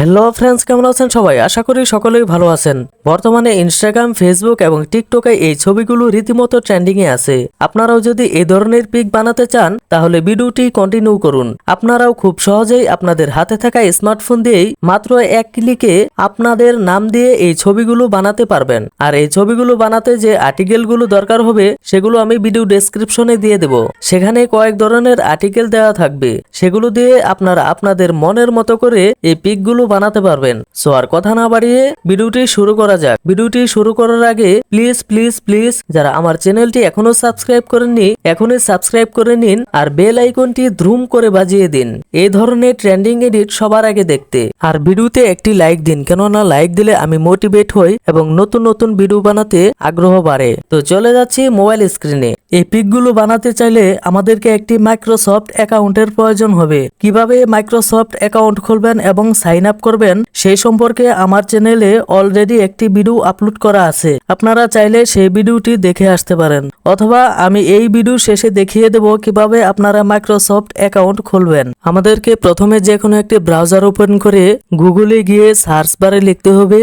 Hello friends, কেমন আছেন সবাই? আশা করি সকলেই ভালো আছেন। বর্তমানে ইনস্টাগ্রাম, ফেসবুক এবং টিকটকে এই ছবিগুলো রীতিমতো ট্রেন্ডিং এ আছে। আপনারাও যদি এই ধরনের পিক বানাতে চান তাহলে ভিডিওটি কন্টিনিউ করুন। আপনারাও খুব সহজেই আপনাদের হাতে থাকা স্মার্টফোন দিয়েই মাত্র এক ক্লিকে আপনাদের নাম দিয়ে এই ছবিগুলো বানাতে পারবেন। আর এই ছবিগুলো বানাতে যে আর্টিকেলগুলো দরকার হবে সেগুলো আমি ভিডিও ডেসক্রিপশনে দিয়ে দেব। সেখানে কয়েক ধরনের আর্টিকেল দেওয়া থাকবে, সেগুলো দিয়ে আপনারা আপনাদের মনের মতো করে এই পিকগুলো বানাতে পারবেন। সো আর কথা না বাড়িয়ে ভিডিওটি শুরু করা যাক। ভিডিওটি শুরু করার আগে প্লিজ প্লিজ প্লিজ যারা আমার চ্যানেলটি এখনো সাবস্ক্রাইব করেননি এখনই সাবস্ক্রাইব করে নিন আর বেল আইকনটি দ্রুম করে বাজিয়ে দিন এই ধরনের ট্রেন্ডিং এডিট সবার আগে দেখতে। আর ভিডিওতে একটি লাইক দিন, কেননা লাইক দিলে আমি মোটিভেট হই এবং নতুন নতুন ভিডিও বানাতে আগ্রহ বাড়ে। তো চলে যাচ্ছি মোবাইল স্ক্রিনে। এই পিকগুলো বানাতে চাইলে আমাদেরকে একটি মাইক্রোসফট অ্যাকাউন্টের প্রয়োজন হবে। কিভাবে মাইক্রোসফট অ্যাকাউন্ট খুলবেন এবং সাইন আপ করবেন সেই সম্পর্কে আমার চ্যানেলে অলরেডি একটি ভিডিও আপলোড করা আছে। আপনারা চাইলে সেই ভিডিওটি দেখে আসতে পারেন, অথবা আমি এই ভিডিও শেষে দেখিয়ে দেব কিভাবে আপনারা মাইক্রোসফট অ্যাকাউন্ট খুলবেন। আমাদেরকে প্রথমে যে কোনো একটি ব্রাউজার ওপেন করে গুগলে গিয়ে সার্চ বারে লিখতে হবে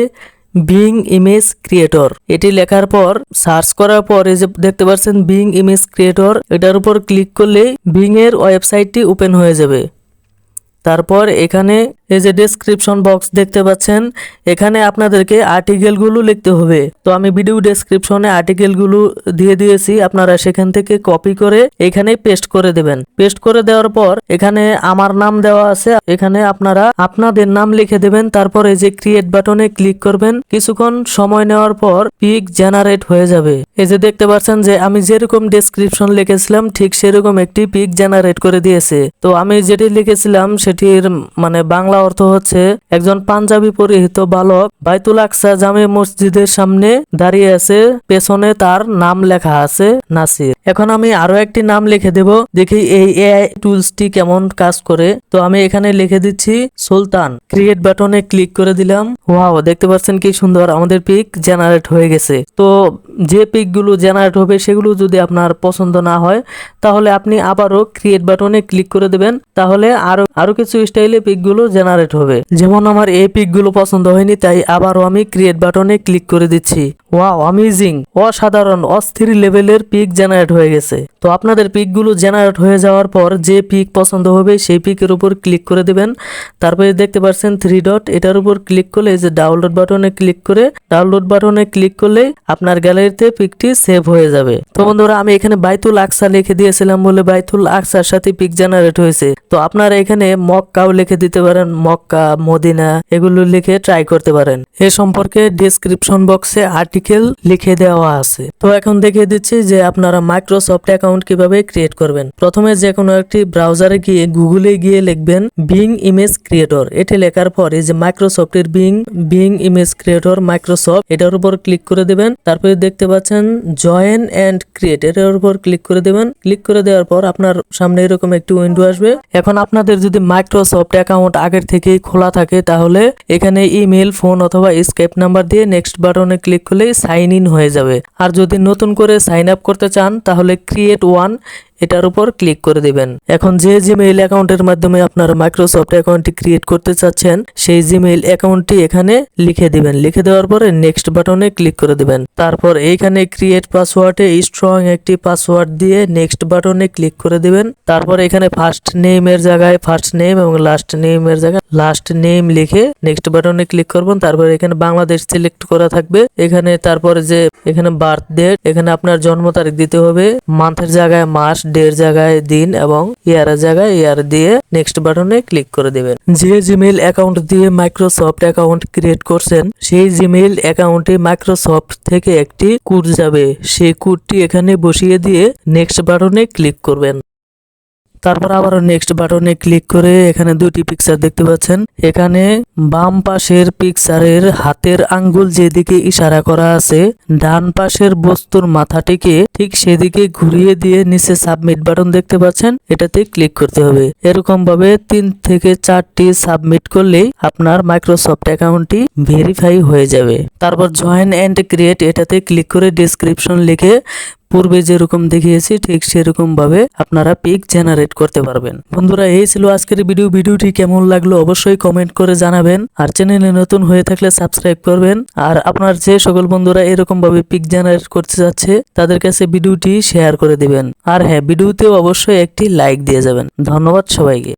বিং ইমেজ ক্রিয়েটর। এটি লেখার পর সার্চ করার পর এই যে দেখতে পাচ্ছেন বিং ইমেজ ক্রিয়েটর, এটার উপর ক্লিক করলে বিং এর ওয়েবসাইটটি ওপেন হয়ে যাবে। তারপর এখানে এই যে ডেসক্রিপশন বক্স দেখতে পাচ্ছেন, এখানে আপনাদেরকে আর্টিকেলগুলো লিখতে হবে। তো আমি ভিডিও ডেসক্রিপশনে আর্টিকেলগুলো দিয়ে দিয়েছি, আপনারা সেখান থেকে কপি করে এখানে পেস্ট করে দেবেন। পেস্ট করে দেওয়ার পর এখানে আমার নাম দেওয়া আছে, এখানে আপনারা আপনাদের নাম লিখে দেবেন। তারপর এই যে ক্রিয়েট বাটনে ক্লিক করবেন। কিছুক্ষণ সময় নেওয়ার পর পিক জেনারেট হয়ে যাবে। এই যে দেখতে পাচ্ছেন যে আমি যেরকম ডেসক্রিপশন লিখেছিলাম ঠিক সেরকম একটি পিক জেনারেট করে দিয়েছে। তো আমি যেটি লিখেছিলাম সেটির মানে বাংলা অর্থ হচ্ছে একজন পাঞ্জাবি পরিহিত বালক বাইতুল আকসা জামে মসজিদের সামনে দাঁড়িয়ে আছে, পেছনে তার নাম লেখা আছে নাসির। এখন আমি আরো একটি নাম লিখে দেব, দেখি এই এআই টুলসটি কেমন কাজ করে। তো আমি এখানে লিখে দিচ্ছি সুলতান। ক্রিয়েট বাটনে ক্লিক করে দিলাম। ওয়াও, দেখতে পাচ্ছেন কি সুন্দর আমাদের পিক জেনারেট হয়ে গেছে। তো যে পিক গুলো জেনারেট হবে সেগুলো যদি আপনার পছন্দ না হয় তাহলে আপনি আবারও ক্রিয়েট বাটনে ক্লিক করে দেবেন, তাহলে আরো কিছু স্টাইলে পিক গুলো জেনারেট হবে। যেমন আমার এই পিক গুলো পছন্দ হয়নি, তাই আবারও আমি ক্রিয়েট বাটনে ক্লিক করে দিচ্ছি। ওয়াও, অ্যামেজিং, অসাধারণ, অস্থির লেভেলের পিক জেনারেট হয়ে গেছে। তো আপনাদের পিক গুলো জেনারেট হয়ে যাওয়ার পর যে পিক পছন্দ হবে সেই পিকের উপর ক্লিক করে দিবেন। তারপরে দেখতে পাচ্ছেন 3 ডট, এটার উপর ক্লিক করলে যে ডাউনলোড বাটনে ক্লিক করে ডাউনলোড বাটনে ক্লিক করলে আপনার গ্যালারিতে পিকটি সেভ হয়ে যাবে। তো বন্ধুরা, আমি এখানে বাইতুল আকসা লিখে দিয়েছিলাম বলে বাইতুল আকসার সাথে পিক জেনারেট হয়েছে। তো আপনারা এখানে মক্কাও লিখে দিতে পারেন, মক্কা, মদিনা এগুলো লিখে ট্রাই করতে পারেন। এ সম্পর্কে ডেসক্রিপশন বক্সে আর্টিকেল লিখে দেওয়া আছে। তো এখন দেখিয়ে দিচ্ছি যে আপনারা মাইক্রোসফট অ্যাকাউন্ট কিভাবে ক্রিয়েট করবেন। প্রথমে যে কোনো একটি ব্রাউজারে গিয়ে গুগলে গিয়ে লিখবেন বিং ইমেজ ক্রিয়েটর। এটি লেখার পর এই যে মাইক্রোসফটের বিং ইমেজ ক্রিয়েটর মাইক্রোসফট, এটার উপর ক্লিক করে দেবেন। তারপরে দেখতে পাচ্ছেন জয়েন এন্ড ক্রিয়েট, এটার উপর ক্লিক করে দেবেন। ক্লিক করে দেওয়ার পর আপনার সামনে এরকম একটি উইন্ডো আসবে। এখন আপনাদের যদি মাইক্রোসফট অ্যাকাউন্ট আগের থেকেই খোলা থাকে তাহলে এখানে ইমেল, ফোন অথবা স্কাইপ নাম্বার দিয়ে নেক্সট বাটনে ক্লিক করলে সাইন ইন হয়ে যাবে। আর যদি নতুন করে সাইন আপ করতে চান তাহলে ক্রিয়েট ওয়ান এটার উপর ক্লিক করে দিবেন। এখন যে জিমেইল অ্যাকাউন্টের মাধ্যমে আপনারা মাইক্রোসফট অ্যাকাউন্টটি ক্রিয়েট করতে চাচ্ছেন সেই জিমেইল অ্যাকাউন্টটি এখানে লিখে দিবেন। লিখে দেওয়ার পরে নেক্সট বাটনে ক্লিক করে দিবেন। তারপর এইখানে ক্রিয়েট পাসওয়ার্ডে স্ট্রং একটি পাসওয়ার্ড দিয়ে নেক্সট বাটনে ক্লিক করে দিবেন। তারপর এখানে ফার্স্ট নেমের জায়গায় ফার্স্ট নেম এবং লাস্ট নেমের জায়গায় লাস্ট নেম লিখে নেক্সট বাটনে ক্লিক করবেন। তারপর এখানে বাংলাদেশ সিলেক্ট করা থাকবে। এখানে তারপরে যে এখানে বার্থ ডেট, এখানে আপনার জন্ম তারিখ দিতে হবে। মান্থের জায়গায় মাস, ডের জায়গায় দিন এবং ইয়ারের জায়গায় ইয়ার দিয়ে নেক্সট বাটনে ক্লিক করে দিবেন। যে জিমেইল অ্যাকাউন্ট দিয়ে মাইক্রোসফট অ্যাকাউন্ট ক্রিয়েট করছেন সেই জিমেইল অ্যাকাউন্টে মাইক্রোসফট থেকে একটি কোড যাবে, সেই কোডটি এখানে বসিয়ে দিয়ে নেক্সট বাটনে ক্লিক করবেন। তারপর আবার নেক্সট বাটনে ক্লিক করে এখানে দুটি পিকচার দেখতে পাচ্ছেন। এখানে বাম পাশের পিকচারের হাতের আঙ্গুল যেদিকে ইশারা করা আছে ডান পাশের বস্তুর মাথাটিকে ঠিক সেদিকে ঘুরিয়ে দিয়ে নিচে সাবমিট বাটন দেখতে পাচ্ছেন, এটাতে ক্লিক করতে হবে। এরকম ভাবে 3 থেকে 4টি সাবমিট করলেই আপনার মাইক্রোসফট অ্যাকাউন্টটি ভেরিফাই হয়ে যাবে। তারপর জয়েন এন্ড ক্রিয়েট এটাতে ক্লিক করে ডেসক্রিপশন লিখে পূর্বে যেরকম দেখিয়েছি ঠিক সেরকম ভাবে আপনারা পিক জেনারেট করতে পারবেন। বন্ধুরা, এই ছিল আজকের ভিডিওটি কেমন লাগলো অবশ্যই কমেন্ট করে জানাবেন। আর চ্যানেলে নতুন হয়ে থাকলে সাবস্ক্রাইব করবেন। আর আপনার যে সকল বন্ধুরা এরকম ভাবে পিক জেনারেট করতে যাচ্ছে তাদের কাছে ভিডিওটি শেয়ার করে দিবেন। আর হ্যাঁ, ভিডিওতেও অবশ্যই একটি লাইক দিয়ে যাবেন। ধন্যবাদ সবাইকে।